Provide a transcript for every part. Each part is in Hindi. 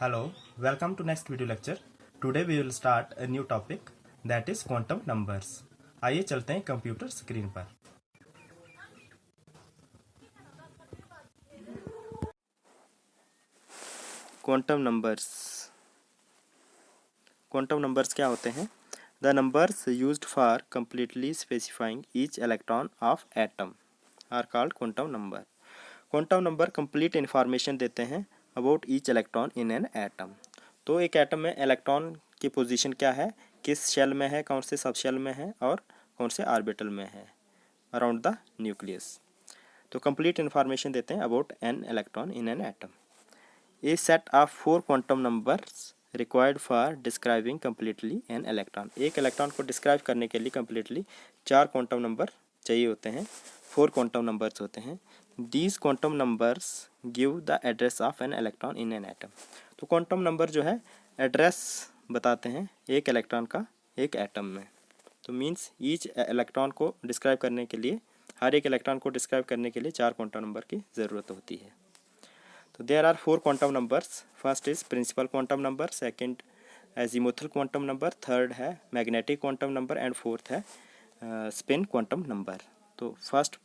Hello, welcome to next video lecture. Today we will start a new topic that is quantum numbers. आइए चलते हैं कंप्यूटर स्क्रीन पर। Quantum numbers. क्वांटम नंबर्स क्या होते हैं? The numbers used for completely specifying each electron of atom are called quantum number. Quantum number complete information देते हैं about each electron in an atom. तो एक एटम में इलेक्ट्रॉन की पोजीशन क्या है, किस शेल में है, कौन से सब शेल में है और कौन से ऑर्बिटल में है अराउंड द न्यूक्लियस। तो कंप्लीट इन्फॉर्मेशन देते हैं about an electron in an atom. A set of 4 quantum numbers required for describing completely an electron. एक इलेक्ट्रॉन को डिस्क्राइब करने के लिए कम्प्लीटली 4 क्वांटम नंबर चाहिए होते हैं, 4 क्वांटम नंबर्स होते हैं। These quantum numbers give the address of an electron in an atom. तो क्वांटम नंबर जो है एड्रेस बताते हैं एक इलेक्ट्रॉन का एक एटम में। तो मीन्स ईच इलेक्ट्रॉन को डिस्क्राइब करने के लिए, हर एक इलेक्ट्रॉन को डिस्क्राइब करने के लिए 4 क्वांटम नंबर की ज़रूरत होती है। तो there are 4 quantum numbers. First is principal quantum number, second azimuthal quantum number, third है magnetic quantum number and fourth है स्पिन क्वांटम नंबर। तो फर्स्ट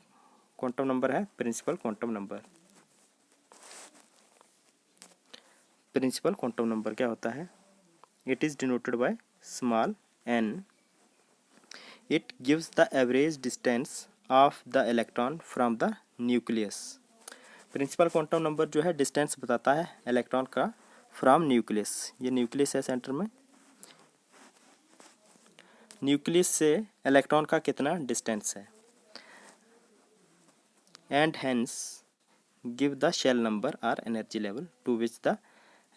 क्वांटम नंबर है principal quantum number. Principal quantum number क्या होता है? It is denoted by small n. It gives the average distance of the electron from the nucleus. Principal quantum number जो है डिस्टेंस बताता है इलेक्ट्रॉन का फ्रॉम न्यूक्लियस। ये न्यूक्लियस है सेंटर में, न्यूक्लियस से इलेक्ट्रॉन का कितना डिस्टेंस है, and hence give the shell number or energy level to which the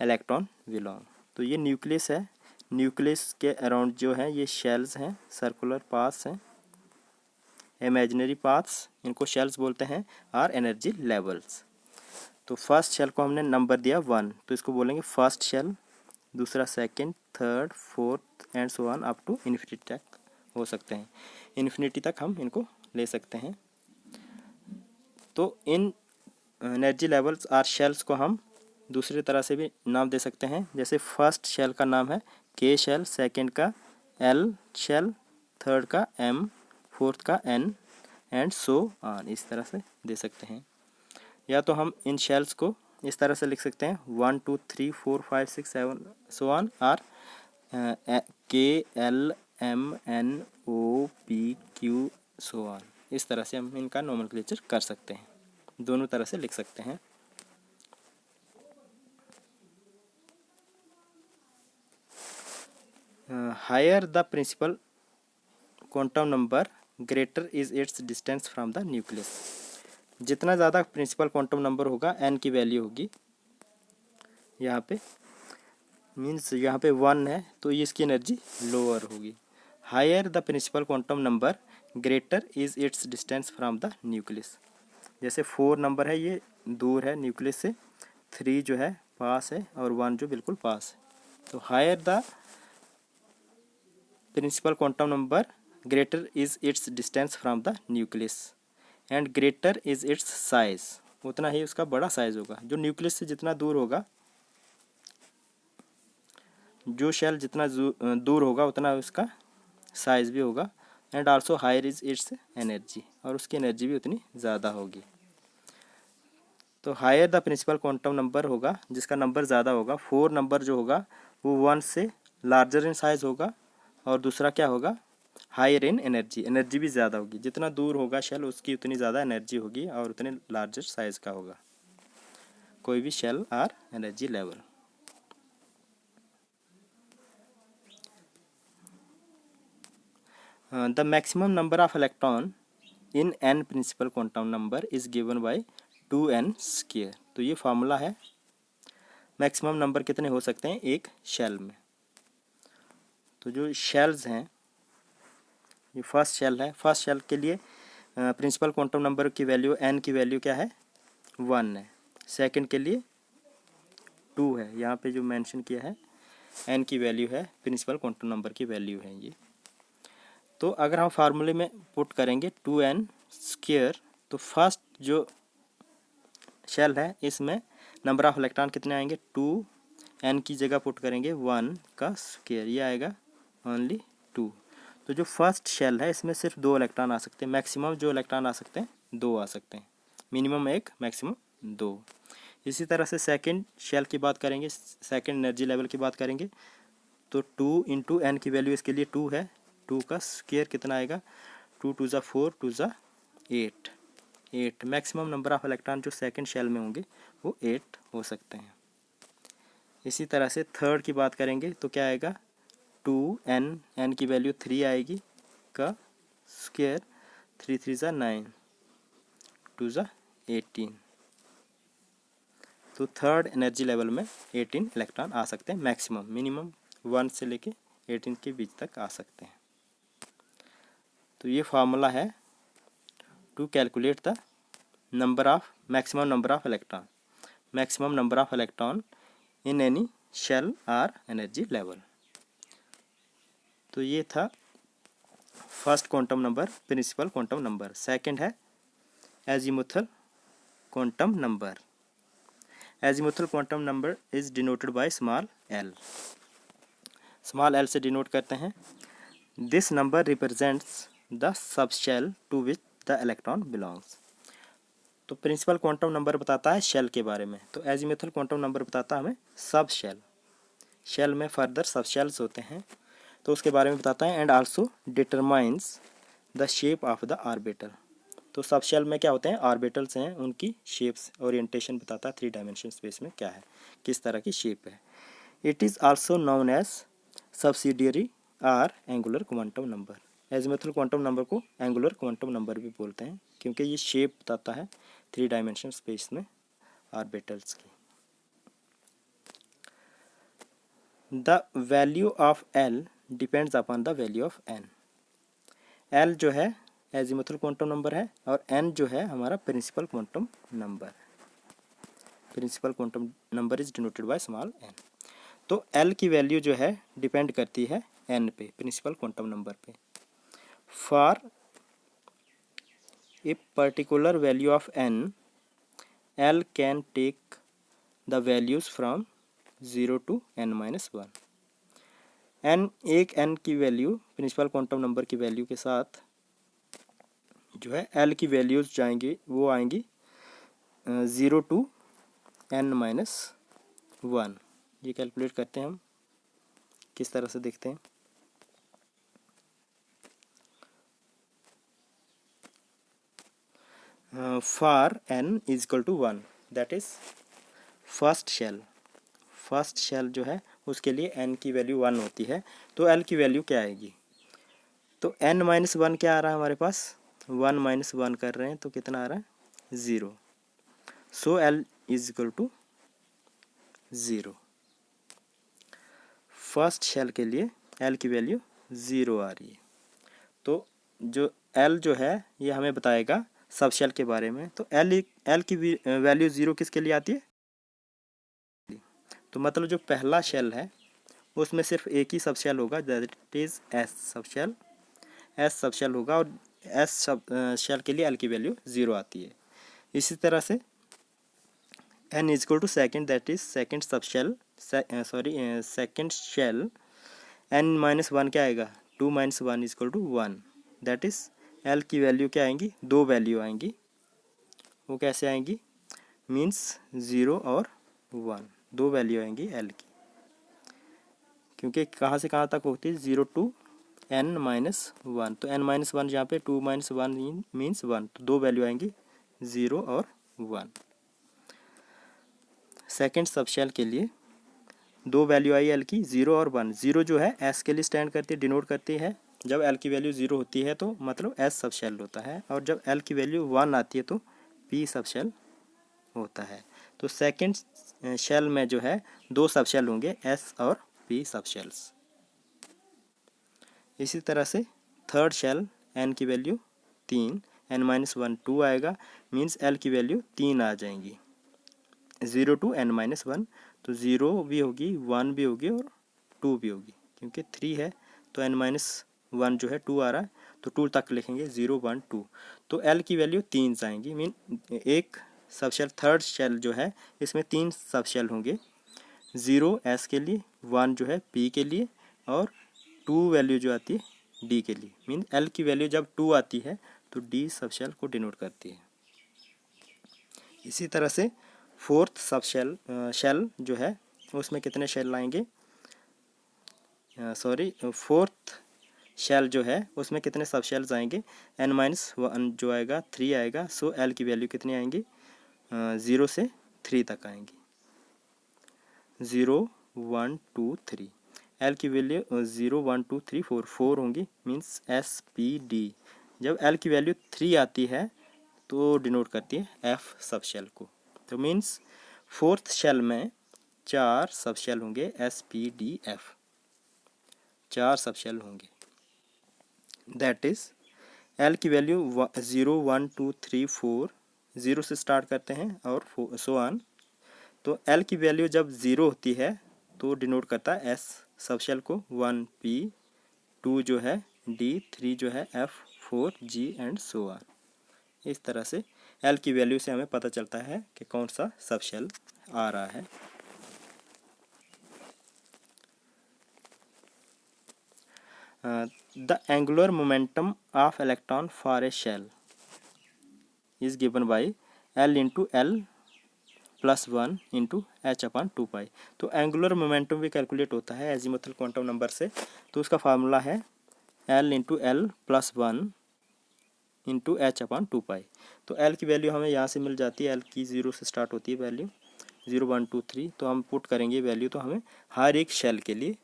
electron belong। तो ये न्यूक्लियस है, न्यूक्लियस के अराउंड जो है ये शेल्स हैं, सर्कुलर पाथ्स हैं, इमेजिनरी पाथ्स, इनको शेल्स बोलते हैं, और एनर्जी लेवल्स। तो फर्स्ट शेल को हमने नंबर दिया 1, तो इसको बोलेंगे फर्स्ट शेल, दूसरा second, third, fourth and so on up to infinity तक हो सकते हैं। इन्फिनिटी तक हम इनको ले सकते हैं। तो इन एनर्जी लेवल्स और शेल्स को हम दूसरी तरह से भी नाम दे सकते हैं। जैसे फर्स्ट शेल का नाम है के शेल, सेकंड का एल शेल, थर्ड का एम, फोर्थ का एन एंड सो ऑन, इस तरह से दे सकते हैं। या तो हम इन शेल्स को इस तरह से लिख सकते हैं 1 2 3 4 5 6 7 सो ऑन, और K L M N O P Q so on, इस तरह से हम इनका नोमेनक्लेचर कर सकते हैं, दोनों तरह से लिख सकते हैं। Higher the principal quantum number greater is its distance from the nucleus. जितना ज़्यादा प्रिंसिपल क्वांटम नंबर होगा एन की वैल्यू होगी यहाँ पे, मीन्स यहाँ पे 1 है तो ये इसकी एनर्जी लोअर होगी। Higher the principal quantum number greater is its distance from the nucleus. जैसे 4 नंबर है ये दूर है न्यूक्लियस से, 3 जो है पास है और 1 जो बिल्कुल पास है। तो higher the principal quantum number greater is its distance from the nucleus and greater is its size, उतना ही उसका बड़ा साइज होगा। जो न्यूक्लियस से जितना दूर होगा, जो शेल जितना दूर होगा उतना उसका साइज भी होगा। And also higher is its energy, और उसकी एनर्जी भी उतनी ज़्यादा होगी। तो higher the principal quantum number होगा जिसका नंबर ज़्यादा होगा। 4 नंबर जो होगा वो 1 से लार्जर इन साइज होगा, और दूसरा क्या होगा, हायर इन एनर्जी, एनर्जी भी ज़्यादा होगी। जितना दूर होगा शेल उसकी उतनी ज़्यादा एनर्जी होगी और उतने लार्जर साइज का होगा कोई भी शेल और energy level. The maximum number of electron in n principal quantum number is given by 2n square. तो ये फार्मूला है, मैक्सिमम नंबर कितने हो सकते हैं एक शेल में। तो जो शेल्स हैं, ये फर्स्ट शेल है, फर्स्ट शेल के लिए प्रिंसिपल क्वांटम नंबर की वैल्यू एन की वैल्यू क्या है 1 है, सेकंड के लिए 2 है, यहाँ पे जो मेंशन किया है एन की वैल्यू है, प्रिंसिपल क्वांटम नंबर की वैल्यू है ये। तो अगर हम फार्मूले में पुट करेंगे 2n स्क्वायर, तो फर्स्ट जो शेल है इसमें नंबर ऑफ इलेक्ट्रॉन कितने आएंगे 2 n की जगह पुट करेंगे 1 का स्क्वायर, ये आएगा ओनली 2। तो जो फर्स्ट शेल है इसमें सिर्फ 2 इलेक्ट्रॉन आ सकते हैं, मैक्सिमम जो इलेक्ट्रॉन आ सकते हैं 2 आ सकते हैं, मिनिमम 1 मैक्सिमम 2। इसी तरह से सेकंड शेल की बात करेंगे, सेकंड एनर्जी लेवल की बात करेंगे, तो 2 इंटू एन की वैल्यू इसके लिए 2 है, 2 का स्क्वायर कितना आएगा, 2 2 ज़ा 4 2 ज़ा 8। मैक्सिमम नंबर ऑफ इलेक्ट्रॉन जो सेकंड शेल में होंगे वो 8 हो सकते हैं। इसी तरह से थर्ड की बात करेंगे तो क्या आएगा, 2n की वैल्यू 3 आएगी का स्क्वायर, 3 3 ज़ा 9 2 ज़ा 18। तो थर्ड एनर्जी लेवल में 18 इलेक्ट्रॉन आ सकते हैं मैक्सिमम, मिनिमम 1 से लेके 18 के बीच तक आ सकते हैं। तो ये फार्मूला है to calculate the number of maximum number of electron in any shell or energy level. तो ये था first quantum number, principal quantum number. Second है azimuthal quantum number. Azimuthal quantum number is denoted by small l. Small l से डिनोट करते हैं। This number represents the subshell to which the electron belongs. तो प्रिंसिपल क्वांटम नंबर बताता है शेल के बारे में, तो एजीमुथल क्वांटम नंबर बताता है हमें सब शेल। शेल में फर्दर सब शेल्स होते हैं तो उसके बारे में बताता है। And also determines the shape of the orbital. तो सब शेल में क्या होते हैं, ऑर्बिटल्स हैं, उनकी शेप्स ओरिएंटेशन बताता है 3 डायमेंशन स्पेस में क्या है, किस तरह की शेप है। It is also known as subsidiary or angular quantum number. Azimuthal quantum number को एंगुलर क्वांटम नंबर भी बोलते हैं क्योंकि ये शेप बताता है 3 डायमेंशन स्पेस में ऑर्बिटल्स की। The value of l depends upon the value of n. L जो है एजीमुथल क्वांटम नंबर है और एन जो है हमारा principal quantum number. Principal quantum number is denoted by small n. तो एल की वैल्यू जो है डिपेंड करती है एन पे, प्रिंसिपल क्वांटम नंबर पे। For a particular value of n, l can take the values from 0 to n-1। N एक एन की वैल्यू प्रिंसिपल क्वांटम नंबर की वैल्यू के साथ जो है एल की वैल्यूज जाएंगी, वो आएंगी 0 to n-1। ये कैलकुलेट करते हैं हम, किस तरह से देखते हैं। For n is equal to 1, that is first shell. First shell जो है उसके लिए n की वैल्यू 1 होती है, तो l की वैल्यू क्या आएगी, तो n-1 क्या आ रहा है हमारे पास, 1 कर रहे हैं तो कितना आ रहा है 0। So l is equal to 0। First shell के लिए l की वैल्यू 0 आ रही है। तो जो l जो है ये हमें बताएगा सब शेल के बारे में। तो l की वैल्यू 0 किसके लिए आती है, तो मतलब जो पहला शेल है उसमें सिर्फ एक ही सब शेल होगा, that is s sub shell. S sub shell होगा और एस सब शेल के लिए एल की वैल्यू 0 आती है। इसी तरह से n is equal to second, that is second sub shell, second shell n-1 क्या आएगा, 2 - 1 is equal to 1, that is l की वैल्यू क्या आएंगी, 2 वैल्यू आएंगी। वो कैसे आएंगी, मीन्स 0 और 1, 2 वैल्यू आएंगी एल की, क्योंकि कहाँ से कहाँ तक होती है 0 to n-1। तो n-1 यहाँ पे 2 - 1 मीन्स 1, तो 2 वैल्यू आएंगी 0 और 1। सेकेंड सब शेल के लिए 2 वैल्यू आई एल की, 0 और 1। 0 जो है एस के लिए स्टैंड करती है, डिनोट करती है। जब एल की वैल्यू 0 होती है तो मतलब एस सब शेल होता है, और जब एल की वैल्यू 1 आती है तो पी सब शेल होता है। तो सेकेंड शेल में जो है 2 सब शेल होंगे, एस और पी सब शेल्स। इसी तरह से थर्ड शेल एन की वैल्यू 3, n-1 2 आएगा, मीन्स एल की वैल्यू 3 आ जाएंगी, 0 to n-1। तो 0 भी होगी, 1 भी होगी और 2 भी होगी, क्योंकि 3 है तो n-1 जो है 2 आ रहा है तो 2 तक लिखेंगे, 0 1 2। तो एल की वैल्यू 3 आएंगी, मीन एक सब शेल थर्ड शेल जो है इसमें 3 सब शेल होंगे, 0 एस के लिए, 1 जो है पी के लिए और 2 वैल्यू जो आती है डी के लिए। मीन एल की वैल्यू जब 2 आती है तो डी सब शेल को डिनोट करती है। इसी तरह से फोर्थ सब शेल जो है उसमें कितने शेल आएंगे, फोर्थ शेल जो है उसमें कितने सब शेल्स आएंगे, n-1 जो आएगा 3 आएगा। सो एल की वैल्यू कितनी आएंगी, 0 से 3 तक आएंगी। 0 1 2 3 एल की वैल्यू 0 1 2 3 4 होंगी, मीन्स एस पी डी। जब एल की वैल्यू 3 आती है तो डिनोट करती है एफ सब शेल को। तो मीन्स फोर्थ शेल में 4 सब शेल होंगे, एस पी डी एफ 4 सब शेल होंगे। दैट इज़ एल की वैल्यू 0 1 2 3 4 0 से स्टार्ट करते हैं और सो ऑन। तो एल की वैल्यू जब 0 होती है तो डिनोट करता है एस सब शेल को, 1 पी, 2 जो है डी, 3 जो है f, 4 g and so on. इस तरह से एल की वैल्यू से हमें पता चलता है कि कौन सा सब शेल आ रहा है। The angular momentum of electron for a shell is given by L into L plus 1 into H upon 2 पाई। तो एंगुलर मोमेंटम भी कैलकुलेट होता है एजीमुथल क्वांटम नंबर से। तो उसका फार्मूला है L into L plus 1 into H upon 2 पाई। तो L की वैल्यू हमें यहाँ से मिल जाती है, L की 0 से स्टार्ट होती है वैल्यू 0 1 2 3। तो हम पुट करेंगे वैल्यू, तो हमें हर एक शेल के लिए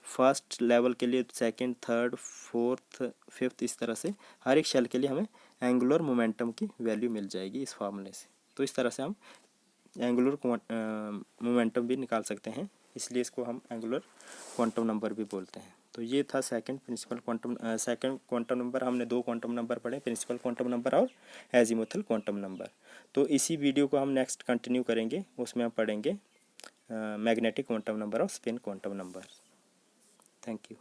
फर्स्ट लेवल के लिए, सेकंड, थर्ड, फोर्थ, फिफ्थ, इस तरह से हर एक शेल के लिए हमें एंगुलर मोमेंटम की वैल्यू मिल जाएगी इस फार्मूले से। तो इस तरह से हम एंगुलर मोमेंटम भी निकाल सकते हैं, इसलिए इसको हम एंगुलर क्वांटम नंबर भी बोलते हैं। तो ये था सेकंड क्वांटम नंबर। हमने 2 क्वांटम नंबर पढ़े, प्रिंसिपल क्वांटम नंबर और एजीमुथल क्वांटम नंबर। तो इसी वीडियो को हम नेक्स्ट कंटिन्यू करेंगे, उसमें हम पढ़ेंगे मैग्नेटिक क्वांटम नंबर और spin quantum number. Thank you.